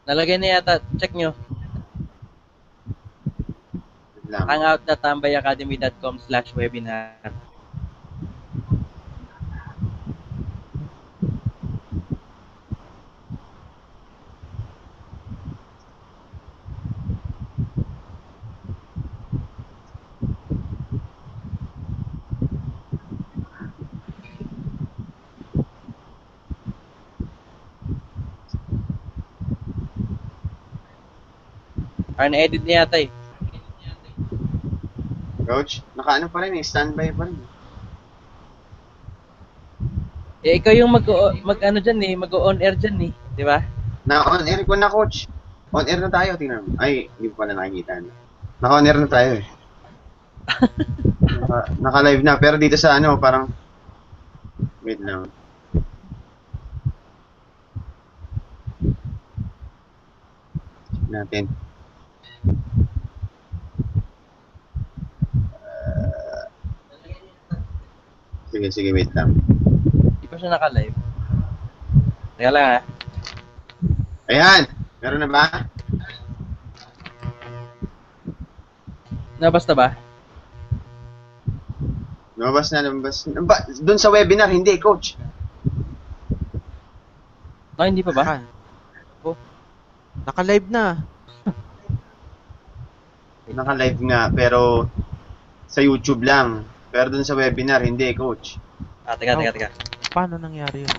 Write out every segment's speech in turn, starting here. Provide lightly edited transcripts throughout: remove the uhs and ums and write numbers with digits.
Nalagay na yata. Check nyo. Lang. hangout.tambayacademy.com/webinar. Na-edit niya yata eh. Coach, nakaano pa rin eh, standby pa rin. Ikaw yung mag-ano dyan eh, mag-on air dyan eh. Di ba? Na-on air ko na, coach. On air na tayo, tingnan mo. Ay, hindi ko pala nakikita. Naka-on air na tayo eh. Naka-live na, pero dito sa ano, parang... Wait lang. Check natin. Sige, wait lang. Di pa siya naka-live. Teka lang ha. Ayan! Meron na ba? Nabas na ba? Lumabas na. Doon sa webinar, hindi, coach. Hindi pa ba? Naka-live na. Naka-live nga, pero sa YouTube lang. Pero doon sa webinar, hindi, coach. Teka. Paano nangyari yun?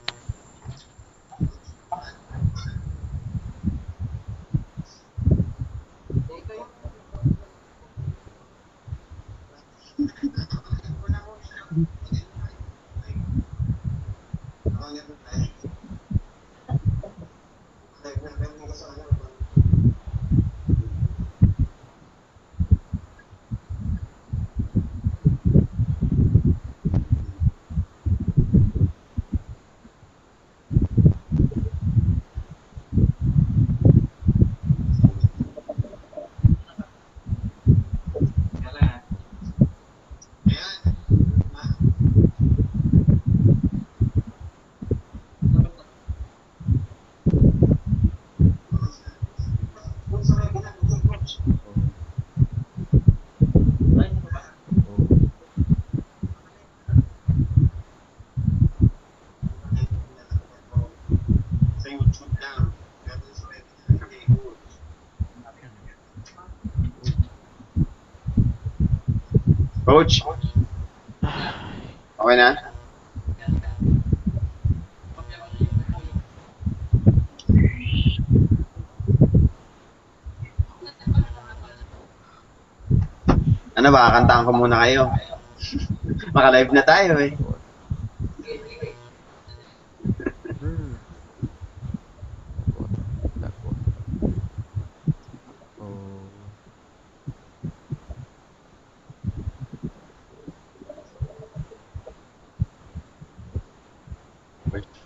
Coach? Okay na? Ano ba, kantahan ko muna kayo. Maka-live na tayo eh.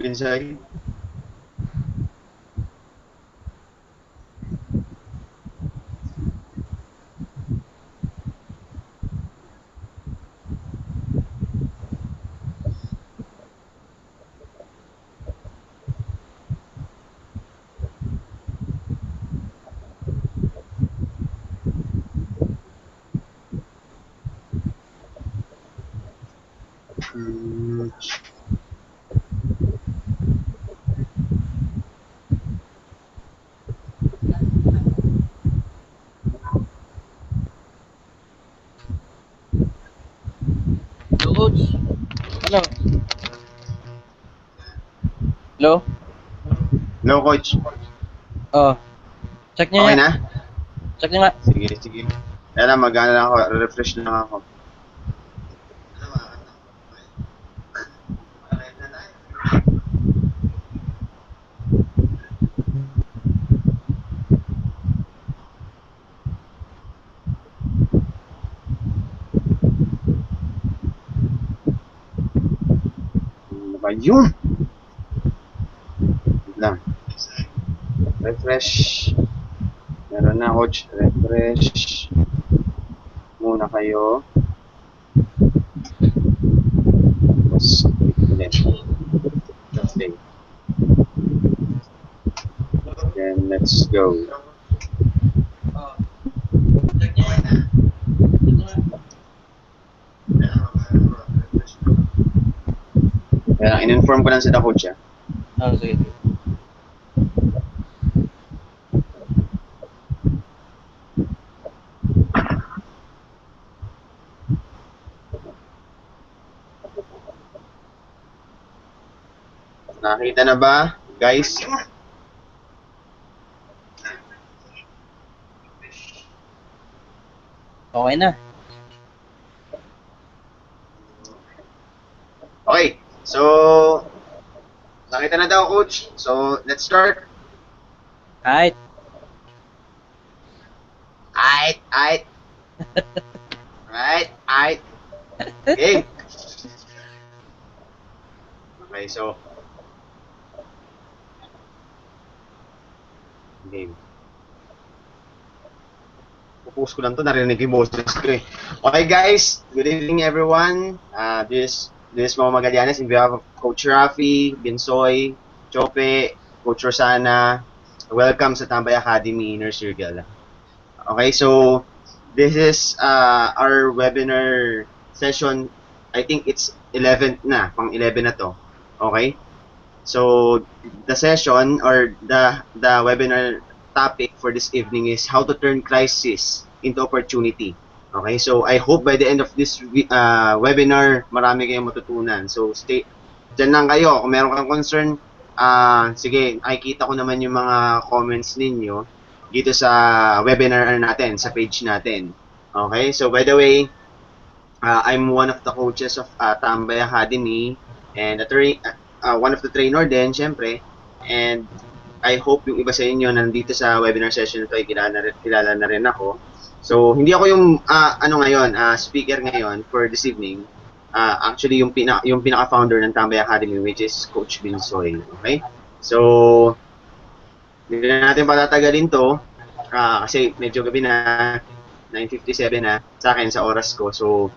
Inside. Coach. Ano? Hello? Hello, coach. Check niya Okay nga. na? Check niya nga. Sige. Kaya lang, mag-ano lang ako, refresh lang ako. Ano ba yun? Wait lang. Refresh. Meron na, coach. Refresh. Muna kayo. Tapos, click ulit. Okay. Then, let's go. Kaya in-inform ko lang sa coach ah. Oh, sige. Nakita na ba, guys? Okay na. Okay, so nakita na daw coach. So let's start. Alright. Aight. Right. Okay. Okay, so game. Pupost ko lang to, narinig yung boses ko eh. Okay guys, good evening everyone. This is Mama Magallanes in behalf of Coach Rafi, Binsoy, Chope, Coach Rosana. Welcome sa Tambay Academy Inner Circle. Okay, so this is our webinar session. I think it's 11th na, pang 11 na to. Okay? So the session or the webinar topic for this evening is how to turn crisis into opportunity. Okay, so I hope by the end of this webinar, marami kayong matutunan. So stay dyan lang kayo. Kung meron kang concern, sige, nakikita ko naman yung mga comments ninyo dito sa webinar natin, sa page natin. Okay, so by the way, I'm one of the coaches of Tambay Academy and one of the trainer din, syempre. And I hope yung iba sa inyo nandito sa webinar session ito ay kilala na rin ako. So, hindi ako yung speaker ngayon for this evening. Actually, yung pinaka-founder ng Tambay Academy, which is Coach Binsoy. Okay? So, hindi na natin patatagalin to kasi medyo gabi na, 9:57 na sa akin sa oras ko. So,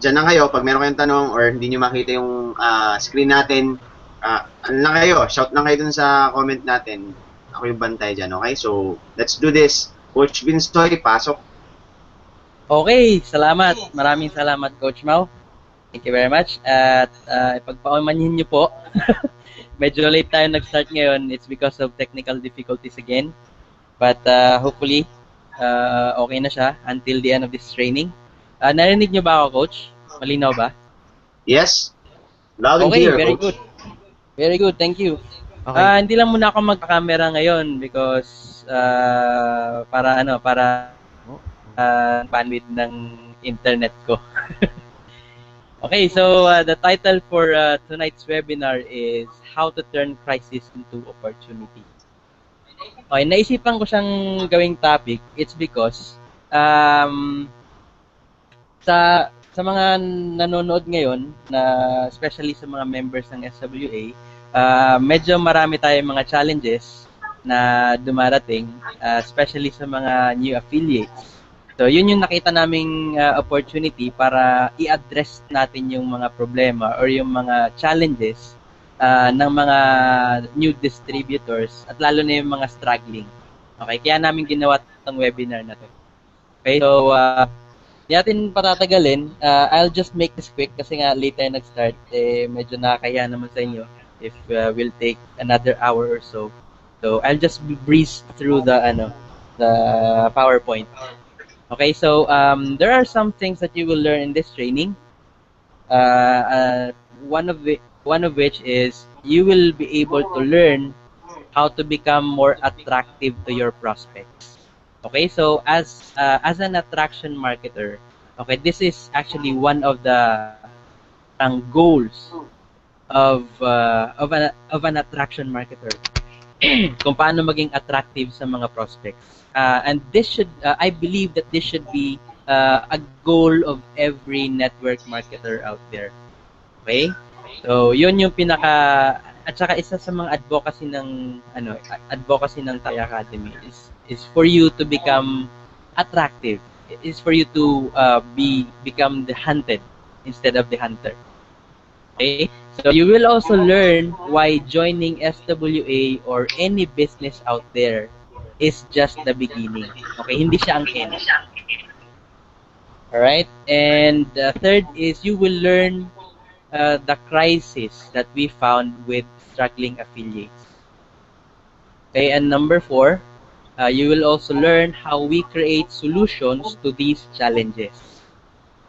dyan lang kayo. Pag meron kayong tanong or hindi nyo makita yung screen natin, ano lang kayo, shout lang kayo dun sa comment natin. Ako yung bantay dyan, okay? So, let's do this. Coach Binsoy, pasok. Okay, salamat. Maraming salamat, Coach Mau. Thank you very much. At ipagpaumanhin niyo po. Medyo late tayo nag-start ngayon. It's because of technical difficulties again. But hopefully, okay na siya until the end of this training. Narinig niyo ba ako, Coach? Malinaw ba? Yes. Loud and Okay, clear, very Coach. good. Very good, thank you. Okay. Hindi lang muna ako magka-camera ngayon because para bandwidth ng internet ko. Okay, so the title for tonight's webinar is How to Turn Crisis into Opportunity. Okay, naisipan ko siyang gawing topic. It's because sa mga nanonood ngayon, na especially sa mga members ng SWA, medyo marami tayong mga challenges na dumarating, especially sa mga new affiliates. So, yun yung nakita naming opportunity para i-address natin yung mga problema or yung mga challenges ng mga new distributors at lalo na yung mga struggling. Okay, kaya namin ginawa itong webinar na to. Okay, so hindi natin patatagalin. I'll just make this quick kasi nga late tayo nag-start. Medyo nakakaya naman sa inyo if we'll take another hour or so. So I'll just breeze through the PowerPoint. Okay, so there are some things that you will learn in this training. One of which is you will be able to learn how to become more attractive to your prospects. Okay, so as an attraction marketer, okay, this is actually one of the goals of an attraction marketer. Kung paano maging attractive sa mga prospects. And this should, I believe that this should be a goal of every network marketer out there. Okay? So, yun yung pinaka, at saka isa sa mga advocacy ng Tambay Academy is for you to become attractive. Is for you to become the hunted instead of the hunter. Okay? So you will also learn why joining SWA or any business out there is just the beginning. Okay? Hindi siya ang end. Alright? And third is you will learn the crisis that we found with struggling affiliates. Okay? And number four, you will also learn how we create solutions to these challenges.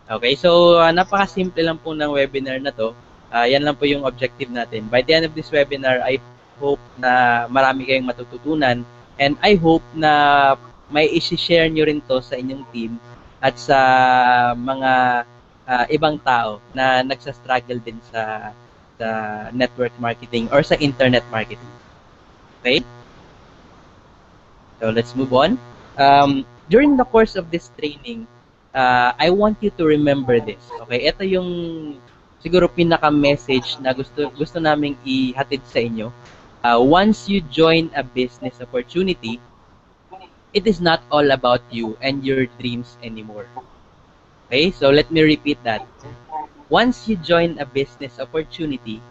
Okay, so napaka-simple lang po ng webinar na to. Yan lang po yung objective natin. By the end of this webinar, I hope na marami kayong matututunan and I hope na may isi-share nyo rin to sa inyong team at sa mga ibang tao na nagsa-struggle din sa network marketing or sa internet marketing. Okay? So let's move on. During the course of this training, I want you to remember this. Okay, ito yung siguro pinaka-message na gusto naming ihatid sa inyo. Once you join a business opportunity, it is not all about you and your dreams anymore. Okay, so let me repeat that. Once you join a business opportunity,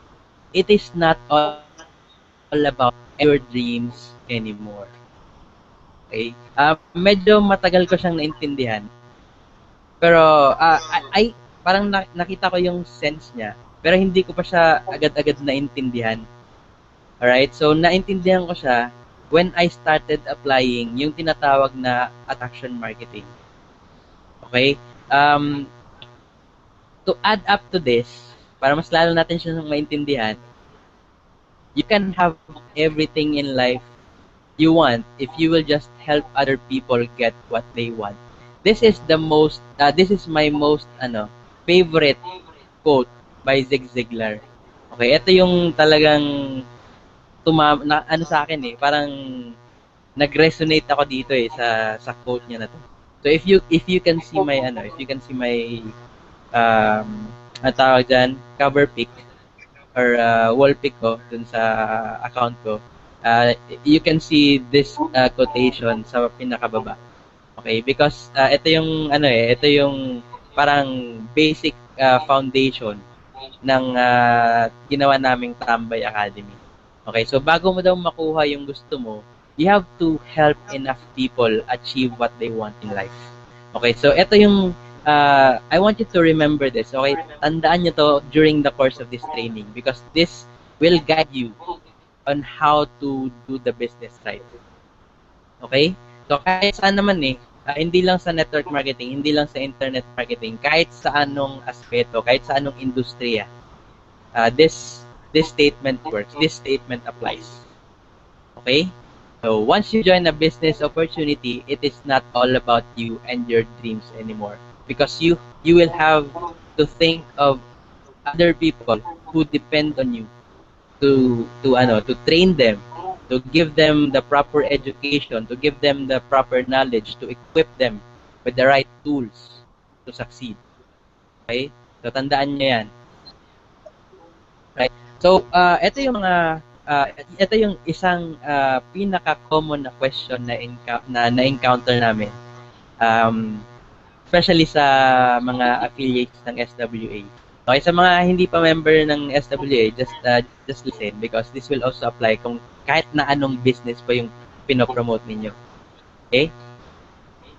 it is not all about your dreams anymore. Okay? Medyo matagal ko siyang naintindihan. Pero parang nakita ko yung sense niya, pero hindi ko pa siya agad-agad naintindihan. Alright? So naintindihan ko siya when I started applying yung tinatawag na attraction marketing. Okay? To add up to this, para mas lalo natin siya maintindihan, you can have everything in life you want if you will just help other people get what they want. This is my most favorite quote by Zig Ziglar. Okay, ito yung talagang sa akin parang nag-resonate ako dito sa quote niya na to. So if you can see my tawag dyan, cover pic or wall pic ko dun sa account ko. You can see this quotation sa pinakababa. Okay, because ito yung parang basic foundation ng ginawa naming Tambay Academy. Okay, so bago mo daw makuha yung gusto mo, you have to help enough people achieve what they want in life. Okay, so ito yung I want you to remember this. Okay, tandaan nyo to during the course of this training because this will guide you on how to do the business right. Okay? So kahit saan naman hindi lang sa network marketing, hindi lang sa internet marketing, kahit sa anong aspeto, kahit sa anong industriya, this statement works. This statement applies. Okay? So once you join a business opportunity, it is not all about you and your dreams anymore. Because you will have to think of other people who depend on you to train them, to give them the proper education, to give them the proper knowledge, to equip them with the right tools to succeed. Okay? So tandaan niyo 'yan. Right? So ito yung isang pinaka-common na question na na-encounter namin. Especially sa mga affiliates ng SWA. Okay, sa mga hindi pa member ng SWA, just listen because this will also apply kung kahit na anong business pa yung pinopromote ninyo. Okay?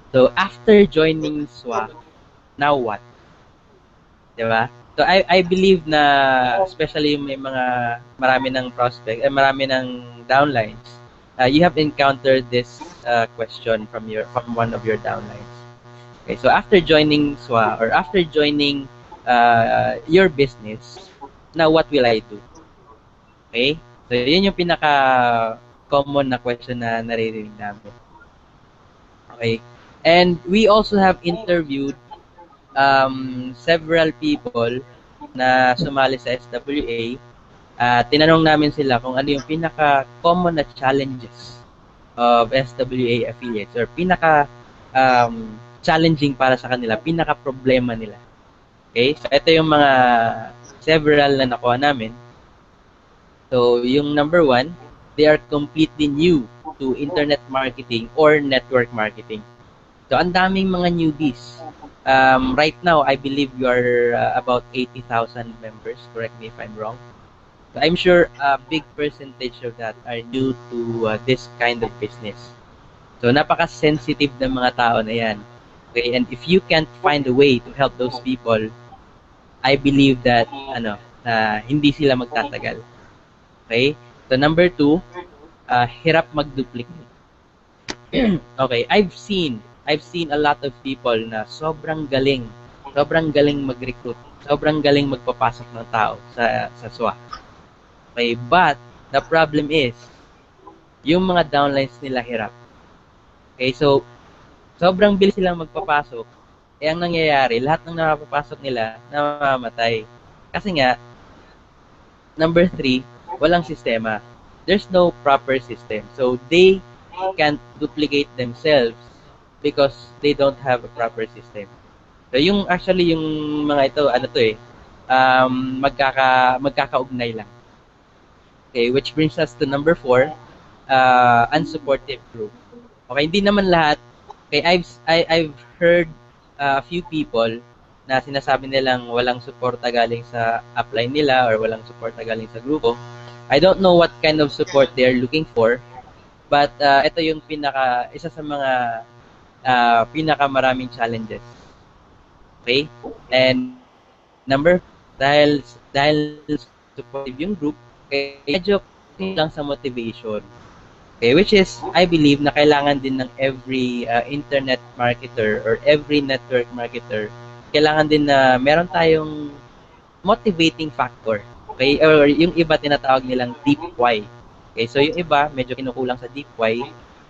So, after joining SWA, now what? Diba? So, I believe na especially may marami ng prospect, marami ng downlines, you have encountered this question from one of your downlines. Okay, so after joining SWA or after joining your business, now what will I do? Okay? So, yun yung pinaka-common na question na naririnig namin. Okay? And we also have interviewed several people na sumali sa SWA. Tinanong namin sila kung ano yung pinaka-common na challenges of SWA affiliates or pinaka-challenging para sa kanila, pinaka-problema nila. Okay? So, ito yung mga several na nakuha namin. So, yung number one, they are completely new to internet marketing or network marketing. So, ang daming mga newbies. Right now, I believe you are about 80,000 members. Correct me if I'm wrong. So, I'm sure a big percentage of that are new to this kind of business. So, napaka-sensitive ng mga tao na yan. Okay, and if you can't find a way to help those people, I believe that hindi sila magtatagal. Okay? So number 2, hirap mag-duplicate. Okay, I've seen a lot of people na sobrang galing mag-recruit, sobrang galing magpapasok ng tao sa SWA. Okay, but the problem is yung mga downlines nila hirap. Okay, so sobrang bilis silang magpapasok. Ang nangyayari, lahat ng napapasok nila namamatay. Kasi nga, number 3, walang sistema. There's no proper system. So, they can't duplicate themselves because they don't have a proper system. So, yung mga ito, magkakaugnay lang. Okay, which brings us to number 4, unsupportive group. Okay, hindi naman lahat. Okay, I've heard a few people na sinasabi nilang walang suporta galing sa upline nila or walang suporta galing sa grupo. I don't know what kind of support they're looking for, but ito yung isa sa mga pinakamaraming challenges. Okay? And dahil supportive yung group, okay, medyo lang sa motivation. Okay, which is, I believe, na kailangan din ng every internet marketer or every network marketer, kailangan din na meron tayong motivating factor. Okay, or yung iba tinatawag nilang deep why. Okay, so yung iba, medyo kinukulang sa deep why,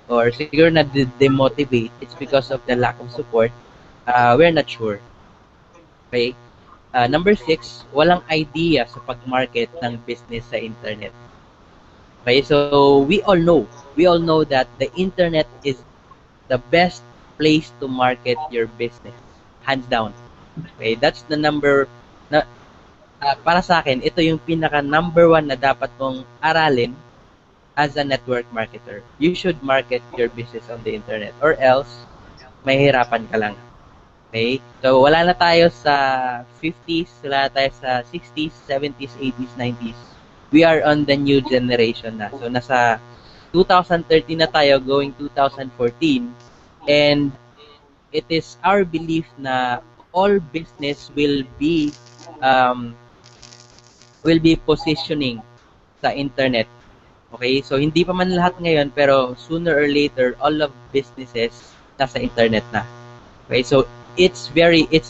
or siguro na demotivate, it's because of the lack of support. We're not sure. Okay, number 6, walang idea sa pag-market ng business sa internet. Okay, so we all know that the internet is the best place to market your business, hands down. Okay, that's the para sa akin, ito yung pinaka number 1 na dapat mong aralin as a network marketer. You should market your business on the internet, or else mahihirapan ka lang. Okay, so wala na tayo sa 50s, wala na tayo sa 60s, 70s, 80s, 90s. We are on the new generation na. So, nasa 2013 na tayo, going 2014. And it is our belief na all business will be positioning sa internet. Okay? So, hindi pa man lahat ngayon, pero sooner or later, all of businesses nasa internet na. Okay? So, it's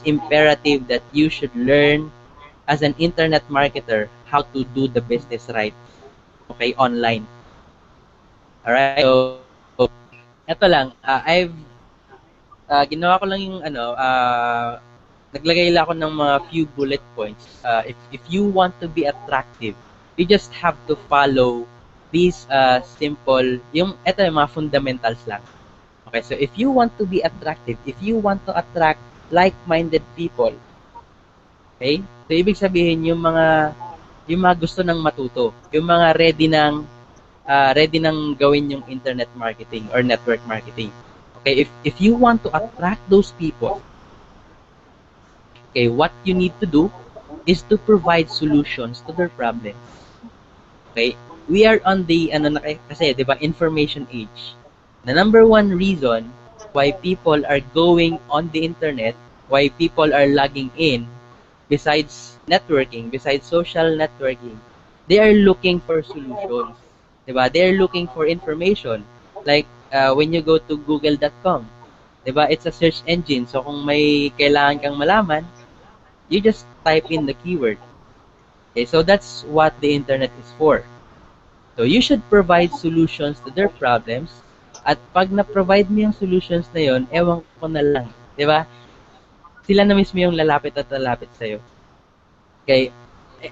imperative that you should learn as an internet marketer how to do the business right, okay, online. Alright, so ito lang, ginawa ko lang yung naglagay lang ako ng mga few bullet points. If you want to be attractive, you just have to follow these simple, yung mga fundamentals lang. Okay, so if you want to be attractive, if you want to attract like-minded people, okay, so ibig sabihin yung mga gusto nang matuto, yung mga ready nang gawin yung internet marketing or network marketing. Okay, if you want to attract those people, okay, what you need to do is to provide solutions to their problems. Okay, we are on the kasi 'di ba, information age. The number 1 reason why people are going on the internet, why people are logging in, besides networking, besides social networking, they are looking for solutions. Diba? They are looking for information. Like, when you go to google.com, diba? It's a search engine. So, kung may kailangan kang malaman, you just type in the keyword. Okay, so that's what the internet is for. So, you should provide solutions to their problems. At pag na-provide mo yung solutions na yun, ewan ko na lang. Diba? Sila na mismo yung lalapit sa'yo. Okay,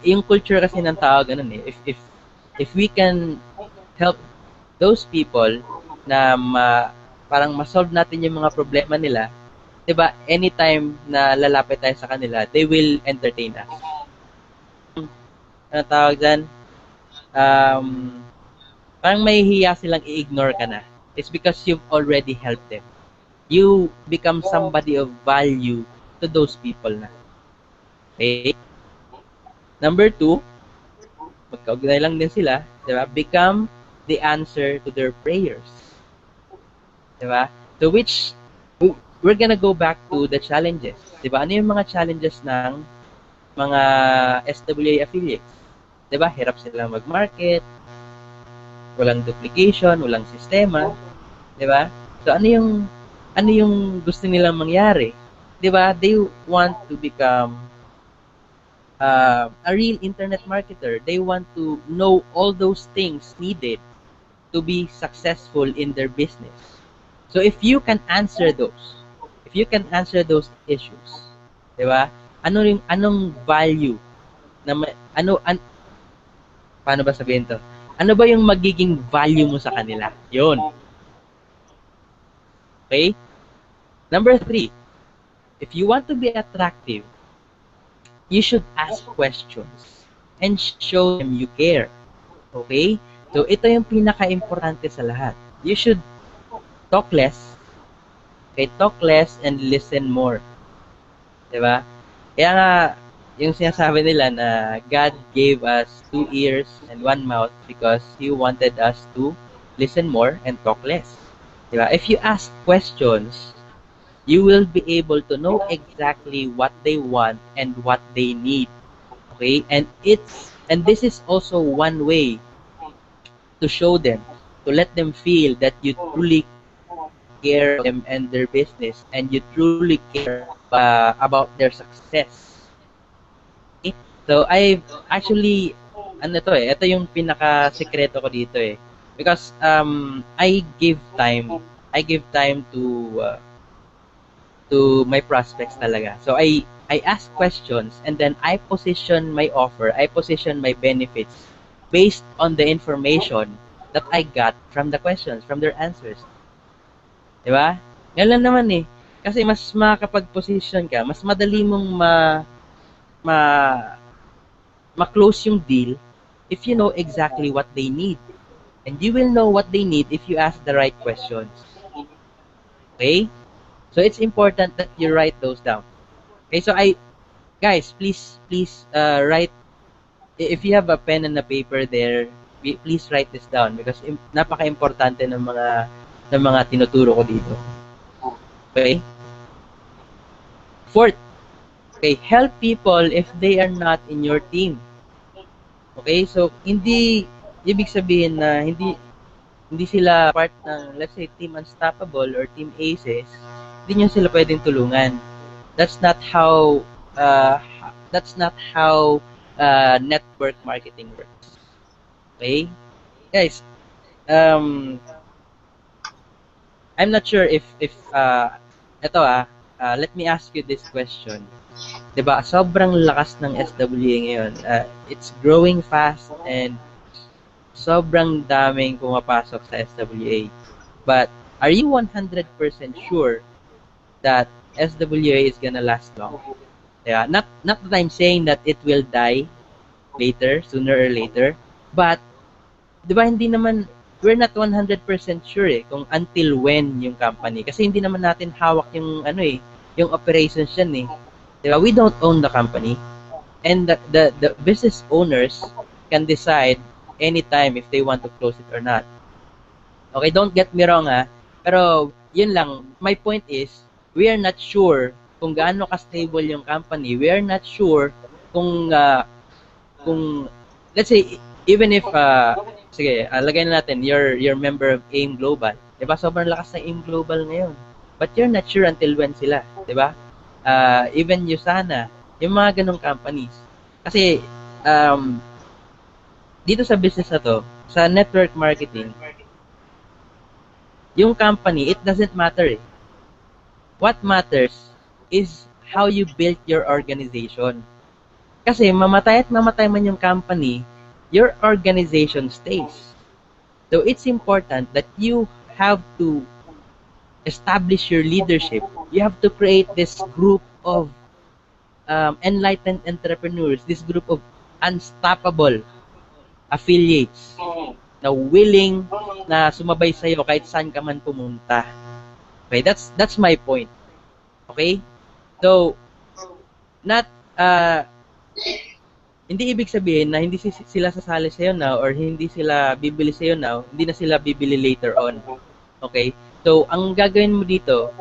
yung culture kasi ng tao ganun eh. If we can help those people na parang ma-solve natin yung mga problema nila, 'di ba? Anytime na lalapit tayo sa kanila, they will entertain us. Ano tawag diyan? Parang mahihiya silang i-ignore ka na. It's because you've already helped them. you become somebody of value to those people na. Okay? Number 2, magkaugnay lang din sila, di ba? Become the answer to their prayers. Di ba? So which, we're gonna go back to the challenges. Di ba? Ano yung mga challenges ng mga SWA affiliates? Di ba? Hirap sila mag-market, walang duplication, walang sistema, di ba? So ano yung gusto nilang mangyari? Di ba? They want to become a real internet marketer. They want to know all those things needed to be successful in their business. So if you can answer those, issues, di ba? Anong value na paano ba sabihin to? Ano ba yung magiging value mo sa kanila? Yun. Okay? Number 3, if you want to be attractive, you should ask questions and show them you care. Okay? So, ito yung pinaka-importante sa lahat. You should talk less. Okay? Talk less and listen more. Diba? Kaya nga, yung sinasabi nila na God gave us 2 ears and 1 mouth because He wanted us to listen more and talk less. Diba? If you ask questions, you will be able to know exactly what they want and what they need. Okay? And this is also one way to show them, to let them feel that you truly care them and their business and you truly care about their success. Okay? So I actually ito yung pinaka-sekreto ko dito eh. Because I give time to my prospects talaga. So I ask questions and then I position my offer, I position my benefits based on the information that I got from the questions, from their answers. Diba? Yan lang naman eh. Kasi mas makakapag-position ka, mas madali mong ma-close yung deal if you know exactly what they need. And you will know what they need if you ask the right questions. Okay? So it's important that you write those down. Okay, so guys, please write, if you have a pen and a paper there, please write this down because napaka-importante ng mga tinuturo ko dito. Okay? 4th, okay, help people if they are not in your team. Okay, so hindi ibig sabihin na hindi sila part ng, let's say, Team Unstoppable or Team Aces, hindi nyo sila pwedeng tulungan. That's not how network marketing works. Okay? Guys, I'm not sure if let me ask you this question. 'Di ba? Sobrang lakas ng SWA ngayon. It's growing fast and sobrang daming pumapasok sa SWA. But are you 100% sure that SWA is gonna last long? Yeah, not that I'm saying that it will die later, sooner or later, but 'di ba hindi naman, we're not 100% sure kung until when yung company, kasi hindi naman natin hawak yung yung operations yan eh. 'Di ba? We don't own the company. And the business owners can decide anytime if they want to close it or not. Okay, don't get me wrong pero yun lang, my point is, we are not sure kung gaano ka-stable yung company. We are not sure kung let's say, even if sige, lagay na natin you're member of AIM Global. 'Di ba? Sobrang lakas ng AIM Global ngayon. But you're not sure until when sila, 'di ba? Even Usana, yung mga ganong companies. Kasi dito sa business na to, sa network marketing, yung company, it doesn't matter eh. What matters is how you build your organization. Kasi mamatay at mamatay man yung company, your organization stays. So it's important that you have to establish your leadership. You have to create this group of enlightened entrepreneurs, this group of unstoppable affiliates na willing na sumabay sa'yo kahit saan ka man pumunta. Okay, that's my point. Okay? So, not hindi ibig sabihin na hindi sila sasali sa'yo now or hindi sila bibili sa'yo now, hindi na sila bibili later on. Okay? So, ang gagawin mo dito,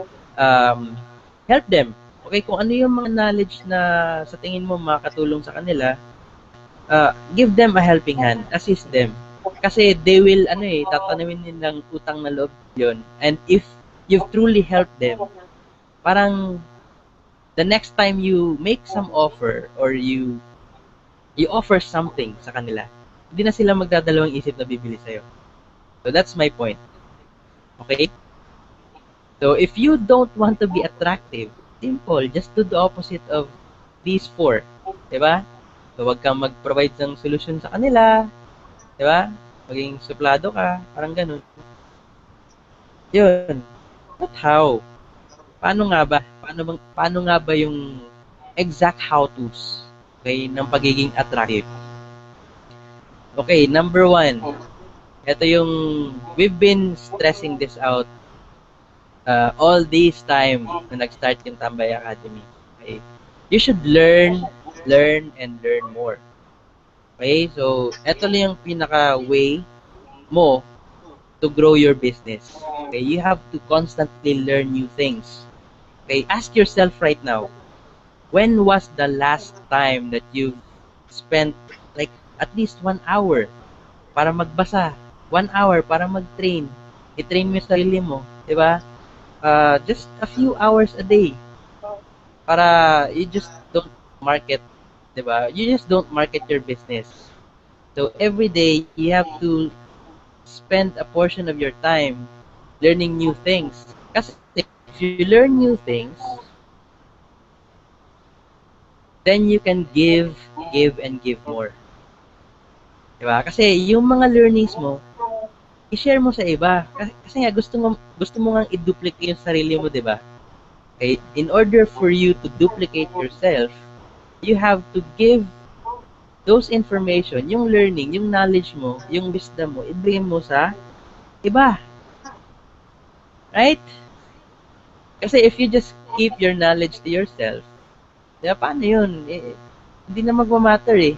help them. Okay? Kung ano yung mga knowledge na sa tingin mo makakatulong sa kanila, give them a helping hand. Assist them. Kasi they will, tatanawin nilang utang na loob yun. And if you've truly helped them, parang the next time you make some offer or you offer something sa kanila, hindi na sila magdadalawang isip na bibili sa'yo. So, that's my point. Okay? So, if you don't want to be attractive, simple, just do the opposite of these four. Diba? So, wag kang mag-provide ng solution sa kanila. Diba? Maging suplado ka. Parang ganun. Yun. But how? Paano nga ba? Paano nga ba yung exact how-tos? Okay, ng pagiging attractive. Okay, number 1. Ito yung, we've been stressing this out all this time na nag-start yung Tambay Academy. Okay? You should learn, and learn more. Okay, so ito lang yung pinaka-way mo to grow your business. Okay, you have to constantly learn new things. Okay, ask yourself right now, when was the last time that you spent like at least 1 hour para magbasa? 1 hour para mag-train. I-train mo yung sarili mo, di ba? Just a few hours a day. Para you just don't market, di ba? You just don't market your business. So every day, you have to spend a portion of your time learning new things. Kasi if you learn new things, then you can give, and give more. Diba? Kasi yung mga learnings mo, i-share mo sa iba. Kasi nga, gusto mo nga i-duplicate yung sarili mo, diba? Okay? In order for you to duplicate yourself, you have to give those information, yung learning, yung knowledge mo, yung wisdom mo, ibigay mo sa iba. Right? Kasi if you just keep your knowledge to yourself, diba, paano yun? Hindi na magmamatter eh.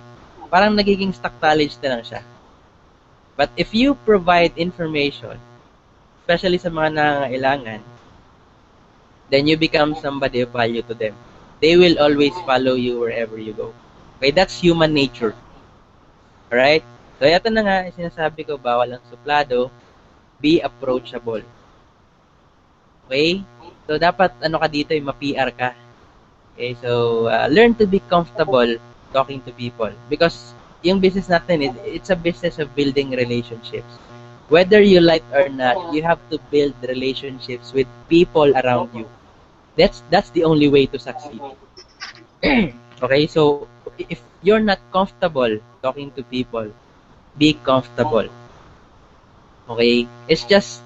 Parang nagiging stock knowledge na lang siya. But if you provide information, especially sa mga nangangailangan, then you become somebody of value to them. They will always follow you wherever you go. Okay, that's human nature. Alright? So, ito na nga, sinasabi ko, bawal ang suplado, be approachable. Okay? So, dapat, ka dito, ma-PR ka. Okay, so, learn to be comfortable talking to people. Because, yung business natin, it's a business of building relationships. Whether you like or not, you have to build relationships with people around you. That's the only way to succeed. Okay, so, if you're not comfortable talking to people, be comfortable. Okay? It's just,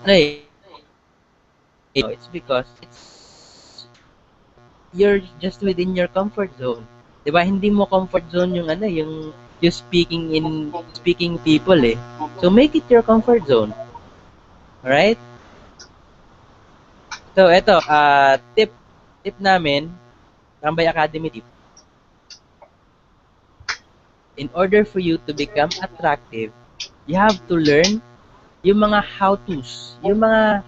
it's because you're just within your comfort zone. 'Di ba? Hindi mo comfort zone yung yung speaking people eh. So make it your comfort zone. Alright? So eto, tip namin, Tambay Academy tip. In order for you to become attractive, you have to learn yung mga how-tos, yung mga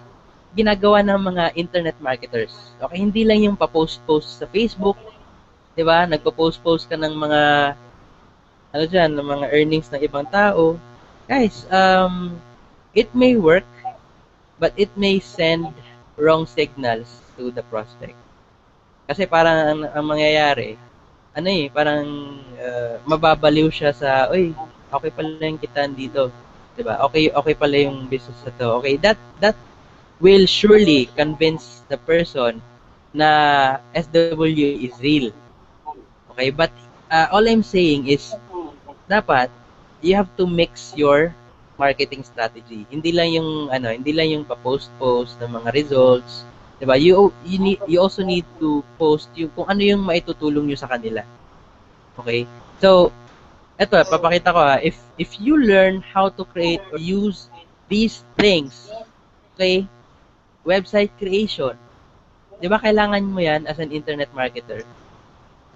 ginagawa ng mga internet marketers. Okay, hindi lang yung pa-post-post sa Facebook, 'di ba? Nagpo-post-post ka ng mga ng mga earnings ng ibang tao. Guys, it may work, but it may send wrong signals to the prospect. Kasi parang ang mangyayari, parang mababaliw siya sa, oy, okay pala yung kitaan dito. 'Di ba? Okay pala yung business na to. Okay, that will surely convince the person na SW is real. Okay, but all I'm saying is dapat you have to mix your marketing strategy. Hindi lang yung pa-post ng mga results, 'di ba? You also need to post yung kung ano yung maitutulong niyo sa kanila. Okay? So, eto, papakita ko if you learn how to create or use these things, okay? website creation. 'Di ba kailangan mo 'yan as an internet marketer?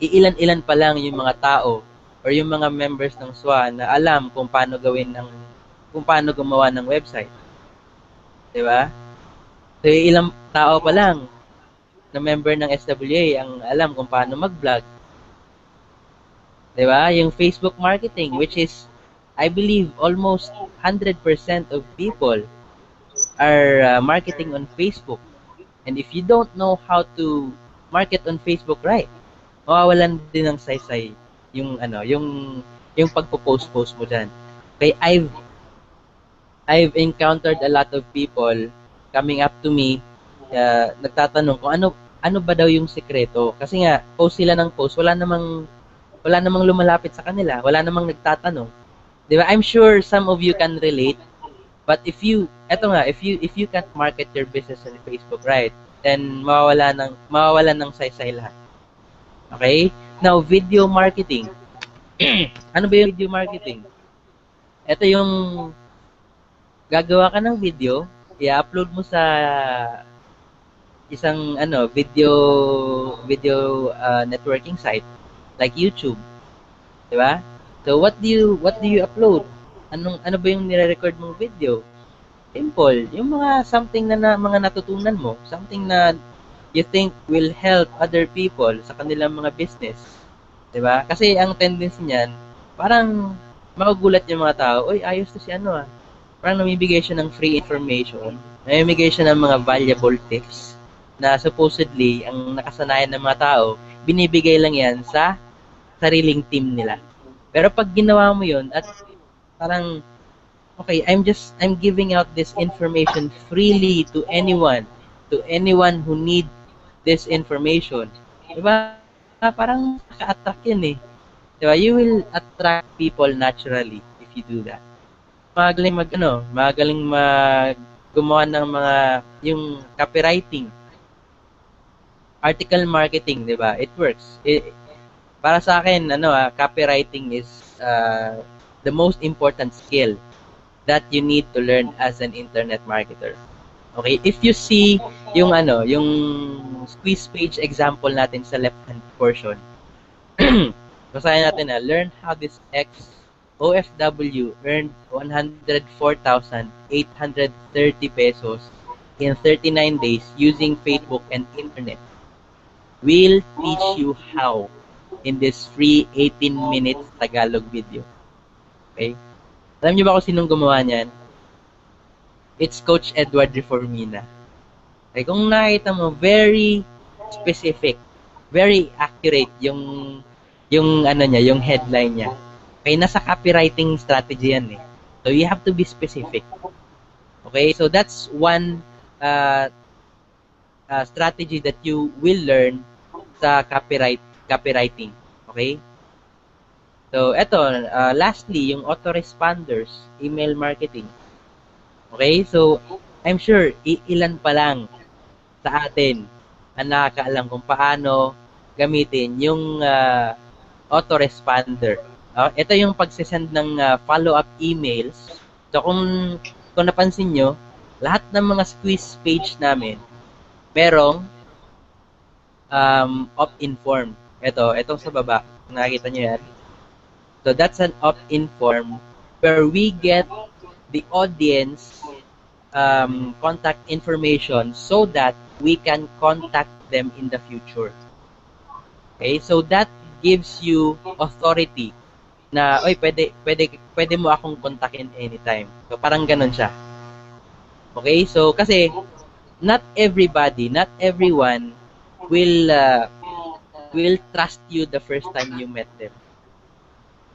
Iilan-ilan pa lang yung mga tao or yung mga members ng SWA na alam kung paano gumawa ng website, 'di ba? So ilang tao pa lang na member ng SWA ang alam kung paano mag-vlog, 'di ba? Yung Facebook marketing, which is I believe almost 100% of people are marketing on Facebook. And if you don't know how to market on Facebook right, mawawalan din ng saysay yung yung pagpo-post mo diyan. Okay, I've encountered a lot of people coming up to me nagtatanong kung ano ba daw yung sekreto, kasi nga post sila ng post, wala namang lumalapit sa kanila, wala namang nagtatanong. 'Di ba? I'm sure some of you can relate. But if you can't market your business on Facebook right, then mawawalan ng saysay lahat. Okay? Now, video marketing. Ano ba yung video marketing? Ito yung gagawa ka ng video, i-upload mo sa isang video networking site like YouTube, 'di ba? So what do you upload? Ano ba yung nire-record mong video? Simple, yung mga something na mga natutunan mo, something na you think will help other people sa kanilang mga business. 'Di ba? Kasi ang tendency niyan, parang magugulat yung mga tao, "Oy, ayos to si ano ah." Parang namibigay siya ng free information, namimigay siya ng mga valuable tips na supposedly ang nakasanayan ng mga tao, binibigay lang yan sa sariling team nila. Pero pag ginawa mo 'yon at parang okay, I'm giving out this information freely to anyone who need this information. 'Di ba? Parang nakaka-attract 'yan eh. 'Di ba? You will attract people naturally if you do that. Magaling gumawa ng mga yung copywriting, article marketing, 'di ba? It works. Para sa akin, copywriting is the most important skill that you need to learn as an internet marketer. Okay, if you see yung squeeze page example natin sa left-hand portion, basahin natin learn how this ex-OFW earned 104,830 pesos in 39 days using Facebook and internet. We'll teach you how in this free 18 minutes Tagalog video. Okay? Alam niyo ba kung sinong gumawa niyan? It's Coach Edward Reformina. Okay, kung nakita mo, very specific, very accurate yung yung headline niya. Okay, nasa copywriting strategy yan eh. So you have to be specific. Okay, so that's one strategy that you will learn sa copywriting. Okay? So, lastly, yung autoresponders, email marketing. Okay? So, I'm sure, ilan pa lang sa atin ang nakakaalam kung paano gamitin yung autoresponder. Ito yung pagsisend ng follow-up emails. So, kung napansin nyo, lahat ng mga squeeze page namin, merong opt-in form. Itong sa baba, nakikita nyo yan. So that's an opt-in form where we get the audience contact information so that we can contact them in the future. Okay, so that gives you authority na pwede mo akong kontakin anytime. So parang ganun siya. Okay, so kasi not everyone will trust you the first time you met them.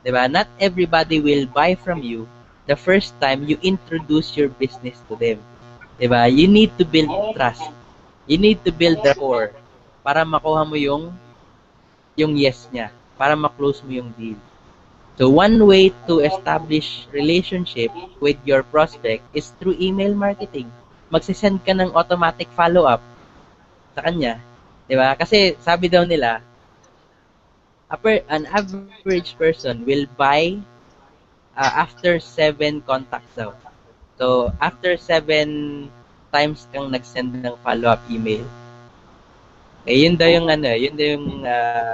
Diba? Not everybody will buy from you the first time you introduce your business to them. Diba? You need to build trust. You need to build rapport para makuha mo yung yes niya, para ma-close mo yung deal. So one way to establish relationship with your prospect is through email marketing. Magsisend ka ng automatic follow-up sa kanya. Diba? Kasi sabi daw nila, an average person will buy after 7 contacts daw. So, after 7 times kang nag-send ng follow-up email. Okay, yun daw yung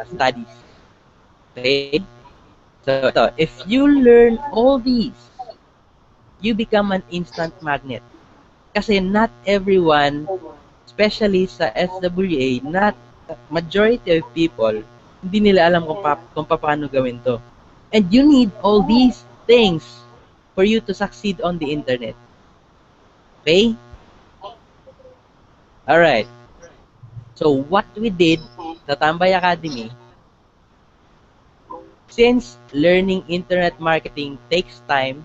studies. Okay? So, ito, if you learn all these, you become an instant magnet. Kasi not everyone, especially sa SWA, not majority of people, hindi nila alam kung paano gawin to. And you need all these things for you to succeed on the internet. Okay? Alright. So, what we did sa Tambay Academy, since learning internet marketing takes time,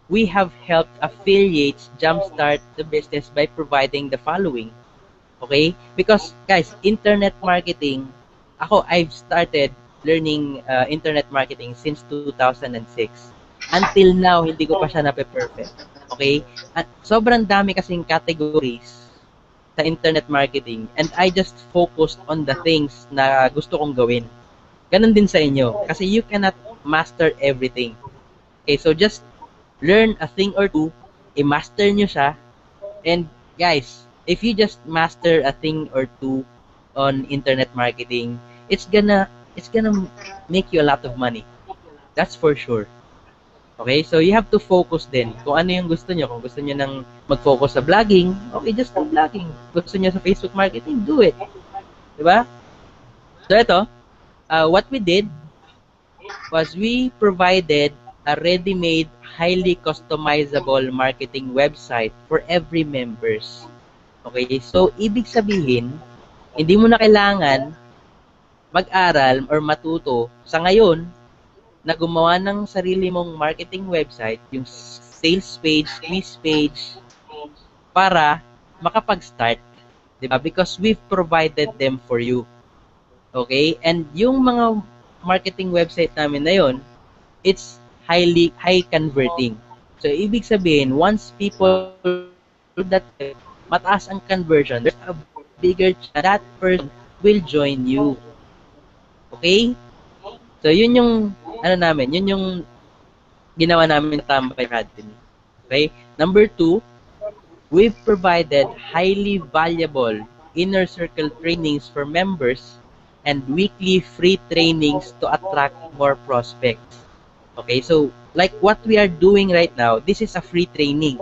we have helped affiliates jumpstart the business by providing the following. Okay? Because, guys, internet marketing, I've started learning internet marketing since 2006. Until now, hindi ko pa siya nape-perfect. Okay? At sobrang dami kasing categories sa internet marketing, and I just focused on the things na gusto kong gawin. Ganun din sa inyo. Kasi you cannot master everything. Okay, so just learn a thing or two, i-master nyo siya, and guys, if you just master a thing or two on internet marketing, it's gonna make you a lot of money. That's for sure. Okay, so you have to focus din kung ano yung gusto nyo. Kung gusto nyo nang mag-focus sa vlogging, okay, just do vlogging. Gusto nyo sa Facebook marketing, do it. Diba? So ito, what we did was we provided a ready-made, highly customizable marketing website for every members. Okay, so ibig sabihin, hindi mo na kailangan mag-aral or matuto sa ngayon na gumawa ng sarili mong marketing website, yung sales page, quiz page, para makapag-start. Diba? Because we've provided them for you. Okay? And yung mga marketing website namin na yun, it's high converting. So, ibig sabihin, once people that mataas ang conversion, there's a bigger chance that person will join you. Okay? So, yun yung yun yung ginawa namin sa Tambay Academy. Okay? Number 2, we've provided highly valuable inner circle trainings for members and weekly free trainings to attract more prospects. Okay? So, like what we are doing right now, this is a free training.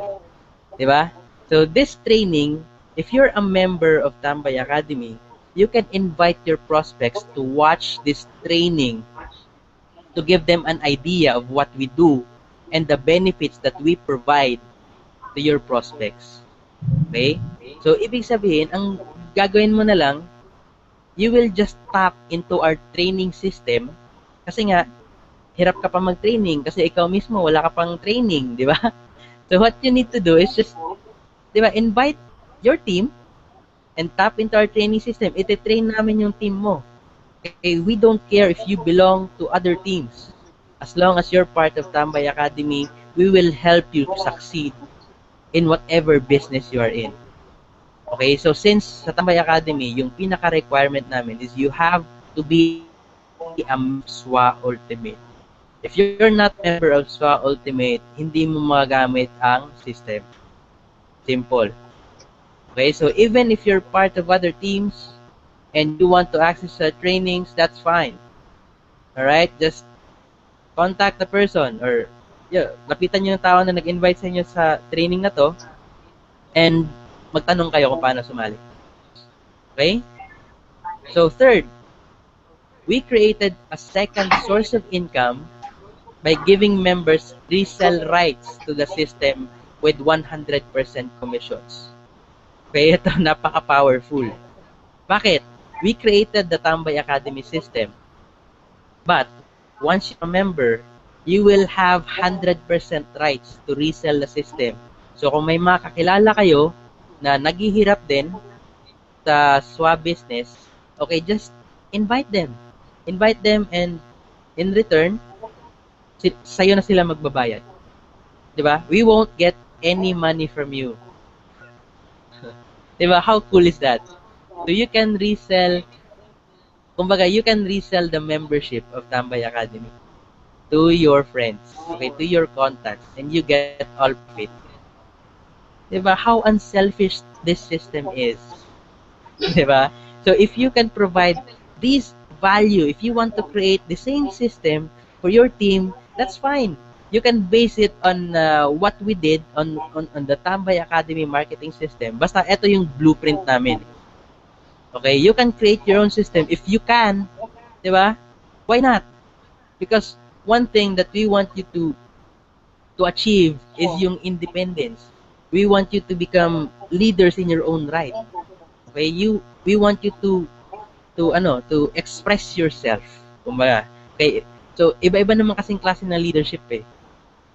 Diba? So, this training, if you're a member of Tambay Academy, you can invite your prospects to watch this training to give them an idea of what we do and the benefits that we provide to your prospects. Okay? So, ibig sabihin, ang gagawin mo na lang, you will just tap into our training system kasi nga, hirap ka pa mag-training kasi ikaw mismo, wala ka pang training, di ba? So, what you need to do is just, di ba, invite your team and tap into our training system. Ite-train namin yung team mo. Okay, we don't care if you belong to other teams. As long as you're part of Tambay Academy, we will help you to succeed in whatever business you are in. Okay, so since sa Tambay Academy, yung pinaka-requirement namin is you have to be a SWA Ultimate. If you're not a member of SWA Ultimate, hindi mo magagamit ang system. Simple. Okay, so even if you're part of other teams, and you want to access the trainings, that's fine. Alright? Just contact the person or lapitan nyo yung tao na nag-invite sa inyo sa training na to and magtanong kayo kung paano sumali. Okay? So, third, we created a second source of income by giving members resell rights to the system with 100% commissions. Okay? Ito, napaka-powerful. Bakit? We created the Tambay Academy system. But, once you're a member, you will have 100% rights to resell the system. So, kung may mga kakilala kayo na naghihirap din sa SWA business, okay, just invite them. Invite them and in return, sa'yo na sila magbabayad. Diba? We won't get any money from you. Diba? How cool is that? So you can resell, kumbaga, you can resell the membership of Tambay Academy to your friends, okay, to your contacts, and you get all of it. Diba? How unselfish this system is. Diba? So if you can provide this value, if you want to create the same system for your team, that's fine. You can base it on what we did on the Tambay Academy marketing system. Basta ito yung blueprint namin. Okay, you can create your own system if you can, 'di ba? Why not? Because one thing that we want you to achieve is yung independence. We want you to become leaders in your own right. Okay, we want you to express yourself. Kumbaga, okay, so iba-iba naman kasing klase ng leadership eh.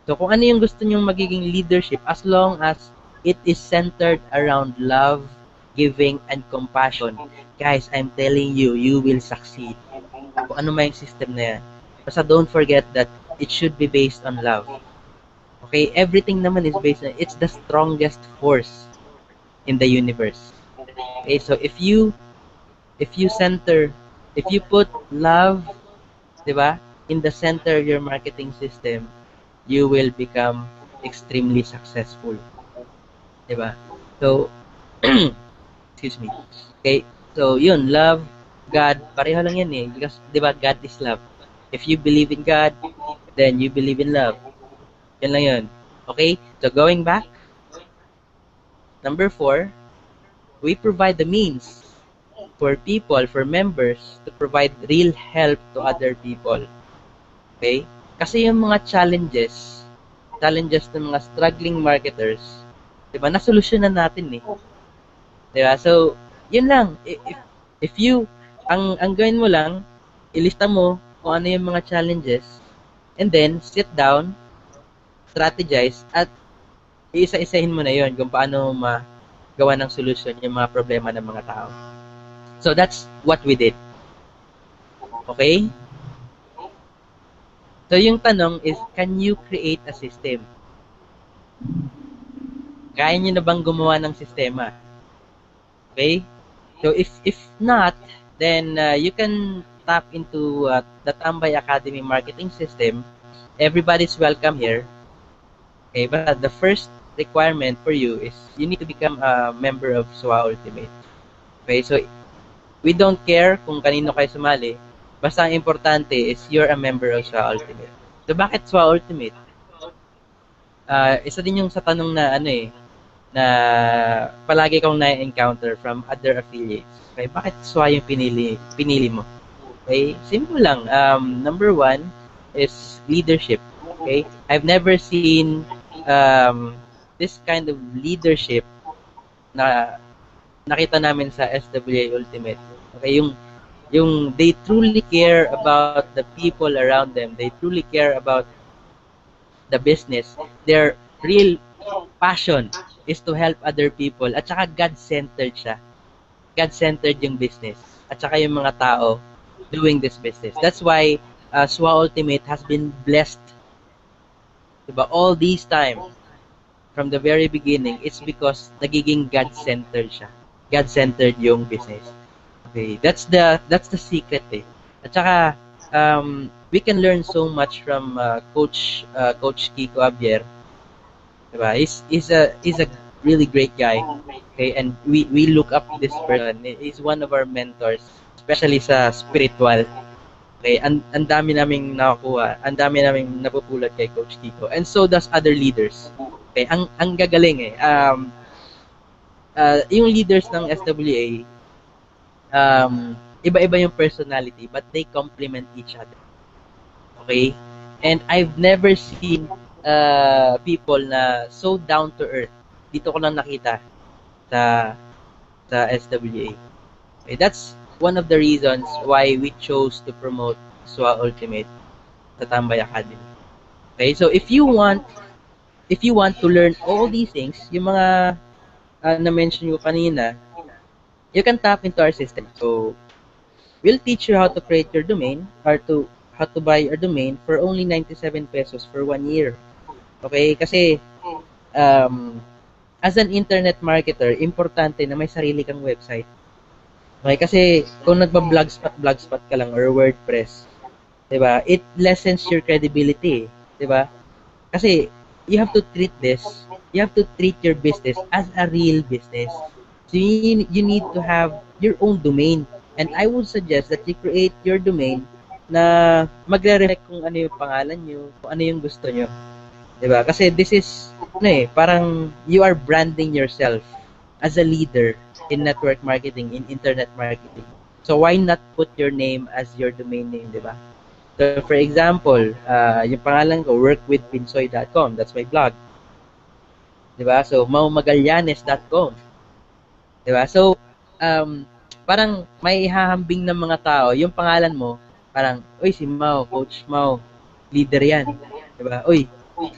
So kung ano yung gusto nyong magiging leadership, as long as it is centered around love, giving, and compassion, guys, I'm telling you, you will succeed. Kung ano man yung system na yan. Basta don't forget that it should be based on love. Okay, everything naman is based on, it's the strongest force in the universe. Okay, so if you put love, diba, in the center of your marketing system, you will become extremely successful. Diba? So, excuse me. Okay, so yun, love, God, pareho lang yan eh. Because, diba, God is love. If you believe in God, then you believe in love. Yan lang yun. Okay, so going back, number 4, we provide the means for people, for members, to provide real help to other people. Okay? Kasi yung mga challenges ng mga struggling marketers, diba, nasolusyonan natin eh. Diba? So, yun lang. If you, ang gawin mo lang, ilista mo kung ano yung mga challenges, and then, sit down, strategize, at iisa-isahin mo na yun kung paano magawa ng solusyon yung mga problema ng mga tao. So, that's what we did. Okay? So, yung tanong is, can you create a system? Kaya nyo na bang gumawa ng sistema? Okay? So, if not, then you can tap into the Tambay Academy marketing system. Everybody's welcome here. Okay, but the first requirement for you is you need to become a member of SWA Ultimate. Okay, so we don't care kung kanino kayo sumali. Basta ang importante is you're a member of SWA Ultimate. So, bakit SWA Ultimate? Isa din yung sa tanong na na palagi kong na-encounter from other affiliates. Okay, bakit SWA yung pinili mo? Okay, simple lang. Number 1 is leadership. Okay, I've never seen this kind of leadership na nakita namin sa SWA Ultimate. Okay, yung they truly care about the people around them. They truly care about the business. Their real passion is to help other people. At saka God-centered siya. God-centered yung business. At saka yung mga tao doing this business. That's why SWA Ultimate has been blessed, diba, all these time. From the very beginning, it's because nagiging God-centered siya. God-centered yung business. Okay, that's the secret eh. At saka we can learn so much from Coach Kiko Abier. Diba? He's a really great guy. Okay, and we look up to this person. He's one of our mentors, especially sa spiritual. Okay, ang dami naming nakakuha, ang dami naming napupulot kay Coach Kiko. And so does other leaders. Okay, ang gagaling eh. Yung leaders ng SWA, iba-iba yung personality, but they complement each other. Okay? And I've never seen people na so down to earth. Dito ko lang nakita sa SWA. Okay, that's one of the reasons why we chose to promote SWA Ultimate sa Tambay Academy. Okay, so if you want to learn all these things, yung mga na-mention ko kanina, you can tap into our system. So, we'll teach you how to create your domain or how to buy your domain for only 97 pesos for 1 year. Okay? Kasi, as an internet marketer, importante na may sarili kang website. Okay? Kasi, kung nagba-blogspot ka lang or WordPress, diba? It lessens your credibility. Diba? Kasi, you have to treat this you have to treat your business as a real business. So you need to have your own domain. And I would suggest that you create your domain na magre-reflect kung ano yung pangalan nyo, kung ano yung gusto nyo. Diba? Kasi this is, parang you are branding yourself as a leader in network marketing, in internet marketing. So why not put your name as your domain name, diba? So for example, yung pangalan ko, workwithpinsoy.com. That's my blog. Diba? So maumagallanes.com. Diba? So, parang may hahambing ng mga tao, yung pangalan mo, parang, uy, si Mau, Coach Mau, leader yan. Diba? Uy,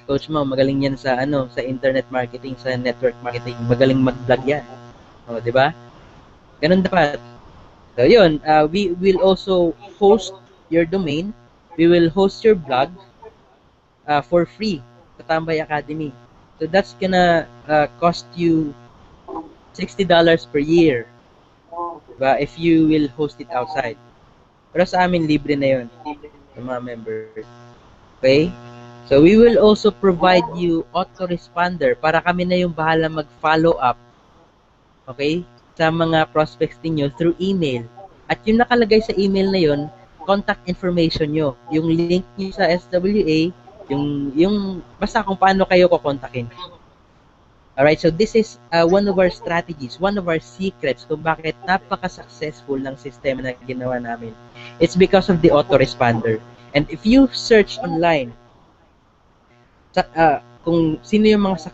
Coach Mau, magaling yan sa, sa internet marketing, sa network marketing, magaling mag-vlog yan. O, diba? Ganun dapat. So, yun, we will also host your domain, we will host your blog for free sa Tambay Academy. So, that's gonna cost you $60 per year. Diba? If you will host it outside. Pero sa amin, libre na yun. Sa mga members. Okay? So, we will also provide you autoresponder para kami na yung bahala mag-follow up. Okay? Sa mga prospects niyo through email. At yung nakalagay sa email na yun, contact information nyo. Yung link nyo sa SWA, yung basta kung paano kayo kukontakin. Alright, so this is one of our strategies, one of our secrets kung bakit napaka-successful ng sistema na ginawa namin. It's because of the autoresponder. And if you search online, kung sino yung mga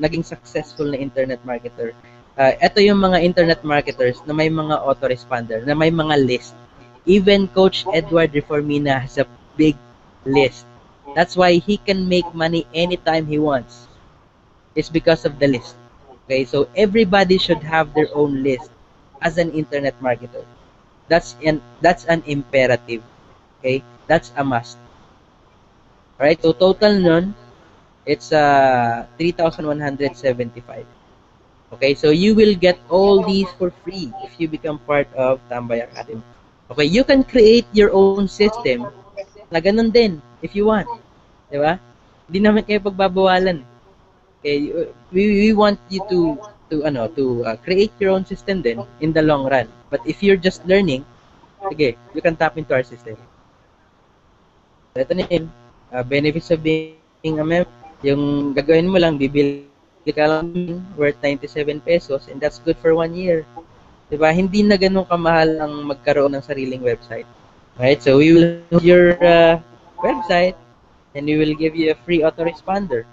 naging successful na internet marketer, ito yung mga internet marketers na may mga autoresponder, na may mga list. Even Coach Edward Reformina has a big list. That's why he can make money anytime he wants. It's because of the list. Okay, so everybody should have their own list as an internet marketer. That's an imperative. Okay, that's a must. Alright, so total nun, it's 3,175. Okay, so you will get all these for free if you become part of Tambay Academy. Okay, you can create your own system na ganun din if you want. Diba? Hindi naman kayo pagbabawalan. Okay, we want you to create your own system then in the long run. But if you're just learning, okay, you can tap into our system. Ito na yun, benefits of being a member. Yung gagawin mo lang, bibili ka lang worth 97 pesos and that's good for 1 year. Diba? Hindi na ganun kamahal ang magkaroon ng sariling website. Right? So we will use your website and we will give you a free autoresponder.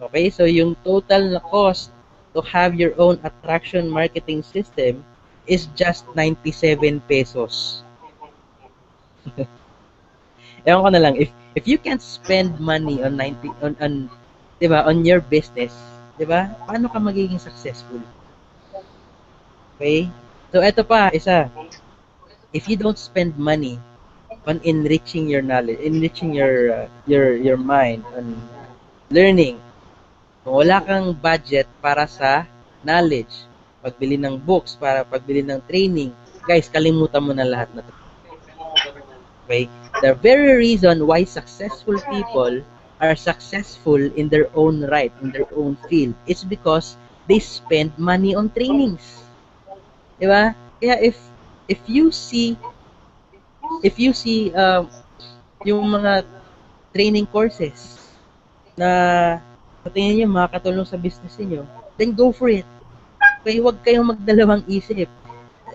Okay, so yung total na cost to have your own attraction marketing system is just 97 pesos. Ewan ko na lang, if you can't spend money on diba, on your business, diba? Paano ka magiging successful? Okay? So ito pa, isa. If you don't spend money on enriching your knowledge, enriching your mind on learning, kung wala kang budget para sa knowledge, pagbili ng books, para pagbili ng training, guys, kalimutan mo na lahat na to. Okay? The very reason why successful people are successful in their own right, in their own field, is because they spend money on trainings. Diba? Kaya if you see yung mga training courses na sa tingin nyo makakatulong sa business niyo, then go for it. Okay, huwag kayong magdalawang isip.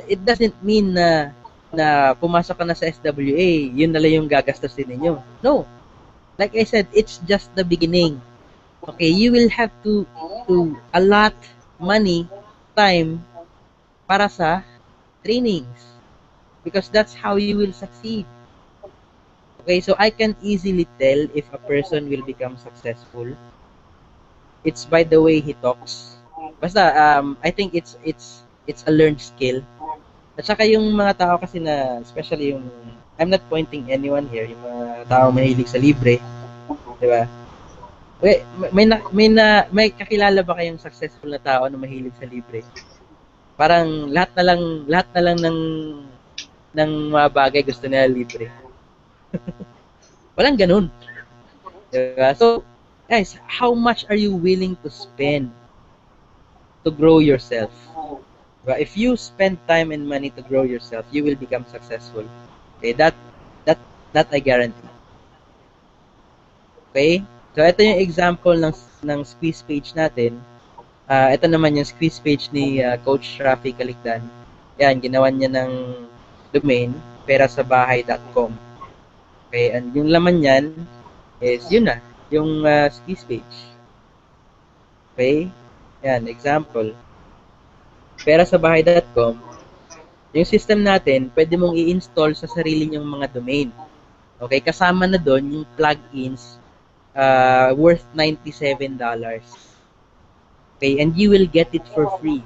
It doesn't mean na pumasok ka na sa SWA, yun na lang yung gagastusin ninyo. No. Like I said, it's just the beginning. Okay, you will have to allot money, time, para sa trainings. Because that's how you will succeed. Okay, so I can easily tell if a person will become successful. It's by the way he talks. Basta, I think it's a learned skill. At saka yung mga tao kasi na, especially yung, I'm not pointing anyone here, yung mga tao mahilig sa libre. Diba? Okay, may kakilala ba kayong successful na tao na mahilig sa libre? Parang lahat na lang ng mga bagay gusto nila libre. Walang ganun. Diba? So, Guys, how much are you willing to spend to grow yourself? But if you spend time and money to grow yourself, you will become successful. Okay, that that I guarantee. Okay? So ito yung example ng squeeze page natin. Ito naman yung squeeze page ni Coach Rafi Calicdan. Yan, ginawa niya ng domain perasabahay.com. Okay, and yung laman niyan is yun na, yung squeeze page. Okay? Yan, example. Perasabahay.com. Yung system natin, pwede mong i-install sa sarili niyong mga domain. Okay, kasama na doon yung plugins worth $97. Okay, and you will get it for free.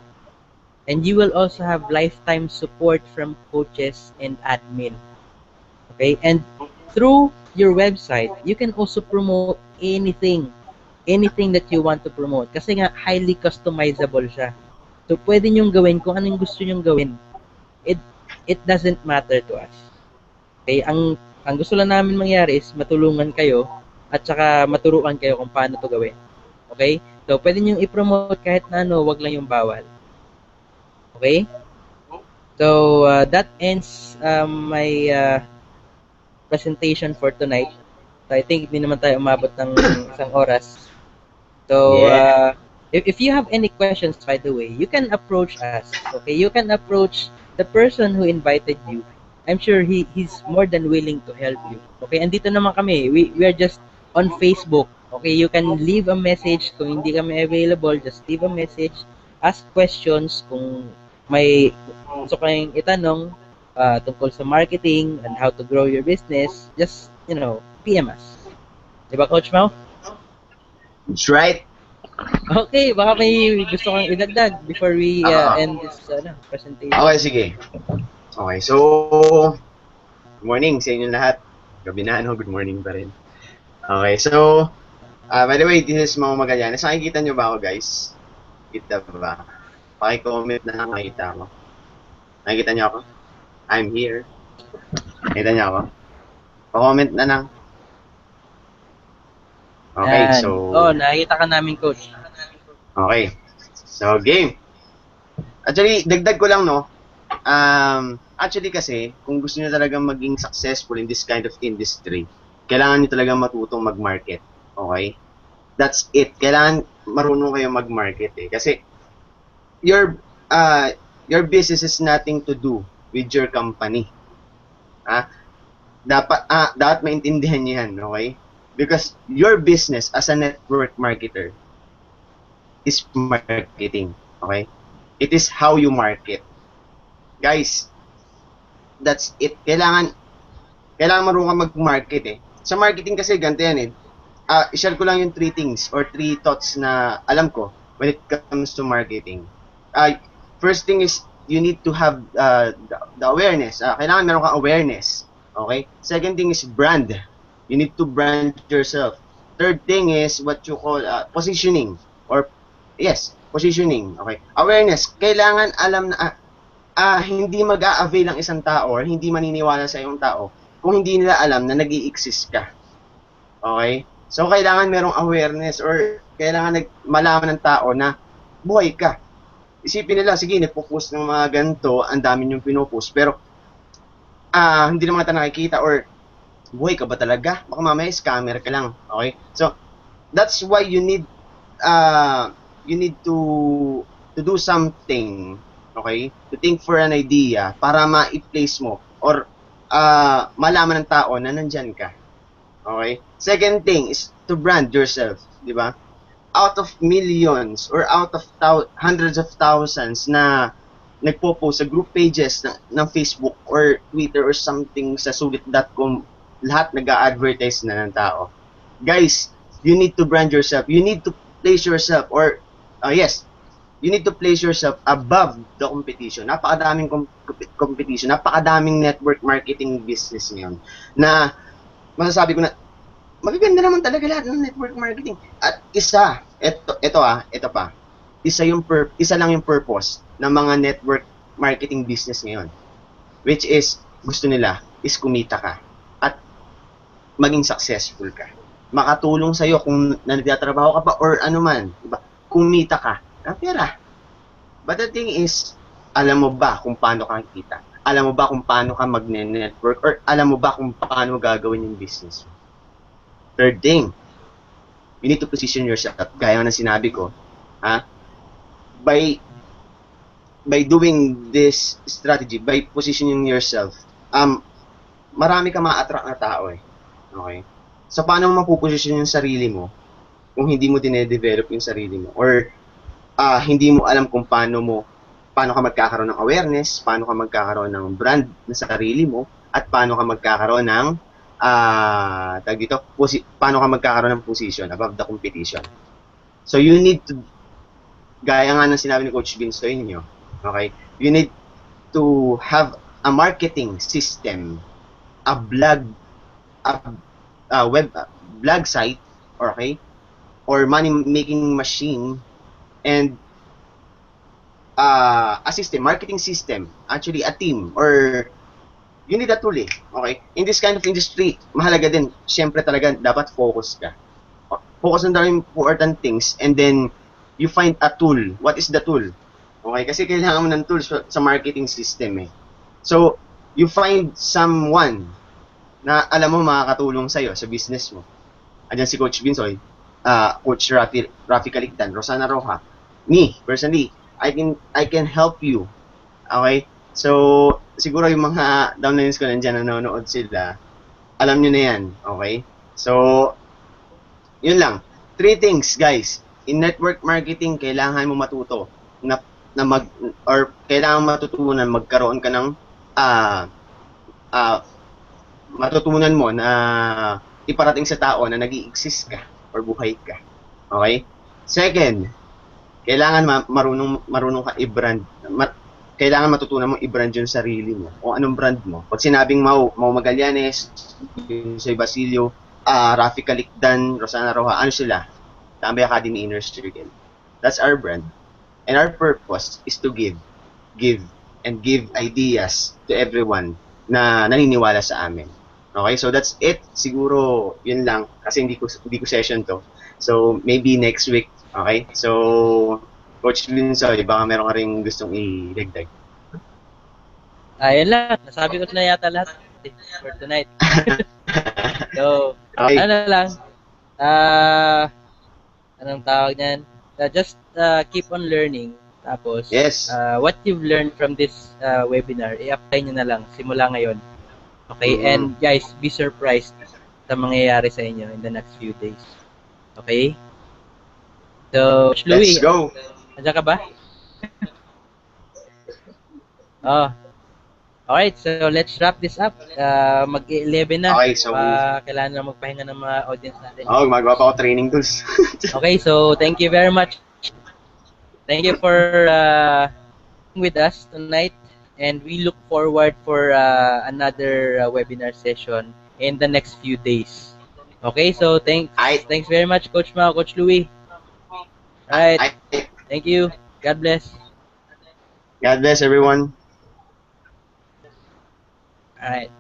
And you will also have lifetime support from coaches and admin. Okay, and through your website, you can also promote anything that you want to promote. Kasi nga, highly customizable siya. So, pwede nyong gawin kung anong gusto nyong gawin. It doesn't matter to us. Okay, ang gusto lang namin mangyari is matulungan kayo at saka maturuan kayo kung paano to gawin. Okay? So, pwede nyo i-promote kahit na ano, wag lang yung bawal. Okay? So, that ends my presentation for tonight. So, I think hindi naman tayo umabot ng isang oras. So, if you have any questions, by the way, you can approach us. Okay? You can approach the person who invited you. I'm sure he's more than willing to help you. Okay? Andito naman kami. We are just on Facebook. Okay, you can leave a message kung hindi kami available, just leave a message, ask questions kung may gusto kayong itanong tungkol sa marketing and how to grow your business, just, PM us. Diba, Coach Mau? That's right. Okay, baka may gusto kang idagdag before we end this presentation. Okay, sige. Okay, so, good morning sa inyo lahat. Gabi na, good morning pa rin. Okay, so, by the way, this is Mau Magallanes. Nakikita nyo ba ako, guys? Kita ba? Paki-comment na lang, nakikita ako. Nakikita nyo ako? I'm here. Nakikita nyo ako? Pa-comment na lang. Okay, Yan. so... nakikita ka namin, Coach. Okay. So, game. Actually, dagdag ko lang, no? Actually kasi, kung gusto niyo talagang maging successful in this kind of industry, kailangan niyo talagang matutong mag-market. Okay? That's it. Kailangan marunong kayo mag-market eh. Kasi your business is nothing to do with your company. Dapat maintindihan niyo yan, okay? Because your business as a network marketer is marketing. Okay? It is how you market. Guys, that's it. Kailangan marunong ka mag-market eh. Sa marketing kasi ganito yan eh. I-share ko lang yung 3 things or 3 thoughts na alam ko when it comes to marketing. First thing is you need to have the awareness. Kailangan meron kang awareness. Okay? Second thing is brand. You need to brand yourself. Third thing is what you call positioning or positioning. Okay? Awareness. Kailangan alam na hindi mag-a-avail ang isang tao or hindi maniniwala sa iyong tao kung hindi nila alam na nag-i-exist ka. Okay? So, kailangan merong awareness or kailangan malaman ng tao na buhay ka. Isipin nila, sige, nagpo-post ng mga ganito, ang dami niyong pinopost, pero hindi naman kita nakikita or buhay ka ba talaga? Baka mamaya scammer ka lang. Okay? So, that's why you need to do something, okay? To think for an idea para ma-place mo or malaman ng tao na nandyan ka. Okay? Second thing is to brand yourself, di ba? Out of millions or out of hundreds of thousands na nagpo-post sa group pages ng Facebook or Twitter or something sa sulit.com, lahat nag-a-advertise na ng tao. Guys, you need to brand yourself. You need to place yourself or you need to place yourself above the competition. Napakadaming competition, napakadaming network marketing business ngayon na masasabi ko na magaganda naman talaga lahat ng network marketing. At ito pa. Isa lang yung purpose ng mga network marketing business ngayon. Which is, gusto nila is kumita ka at maging successful ka. makatulong sa'yo kung nagtatrabaho ka pa or ano man, diba? Kumita ka, pera. But the thing is, alam mo ba kung paano ka kita? Alam mo ba kung paano ka magne-network? Or alam mo ba kung paano gagawin yung business mo? Third thing, you need to position yourself. Gaya na sinabi ko, by doing this strategy, by positioning yourself, marami ka ma-attract na tao eh. Okay? So, paano mo mapuposition yung sarili mo kung hindi mo dine-develop yung sarili mo? Or, hindi mo alam kung paano ka magkakaroon ng awareness, paano ka magkakaroon ng brand na sarili mo, at paano ka magkakaroon ng, paano ka magkakaroon ng position above the competition. So, you need to, gaya nga ng sinabi ni Coach Vince inyo, okay? You need to have a marketing system, a blog site, okay? Or money-making machine, and a system, marketing system, actually a team, or you need a tool eh, okay? In this kind of industry, mahalaga din, syempre talaga, dapat focus ka. Focus on the important things, and then you find a tool. What is the tool? Okay, kasi kailangan mo ng tools sa marketing system eh. So, you find someone na alam mo makakatulong sa'yo sa business mo. Andiyan si Coach Binsoy, Coach Rafi Calictan, Rosana Roja. Me, personally, I can help you. Okay? So, siguro yung mga downlines ko nandiyan nanonood sila, alam nyo na yan. Okay? So, yun lang. 3 things, guys. In network marketing, kailangan mo matuto or kailangan matutunan magkaroon ka ng matutunan mo na iparating sa tao na nag-i-exist ka or buhay ka. Okay? Second, kailangan marunong ka i-brand. Kailangan matutunan mo i-brand yung sarili mo. O anong brand mo? Pag sinabing Mau Magallanes, Binsoy Basilio, Rafi Calictan, Rosana Roja, ano sila? Tambay Academy Inner Circle. That's our brand. And our purpose is to give ideas to everyone na naniniwala sa amin. Okay, so that's it. Siguro yun lang kasi hindi ko session to. So maybe next week. Okay? So Coach Binsoy, baka meron ka ring gustong i-dagdag. Ayun lang, nasabi ko na yata lahat for tonight. So, okay. Ano lang, anong tawag niyan? Just keep on learning. Tapos, yes. What you've learned from this webinar, i-apply nyo na lang simula ngayon. Okay? And guys, be surprised sa mangyayari sa inyo in the next few days. Okay? So, Louie, let's go. Andiyan ka ba? Alright, so let's wrap this up. Mag-11 na. Okay, so kailangan na magpahinga ng mga audience natin. magawa pa ako training tools. Okay, so thank you very much. Thank you for being with us tonight, and we look forward for another webinar session in the next few days. Okay, so thanks very much, Coach Mau, Coach Louie. Alright, thank you. God bless. God bless everyone. Alright.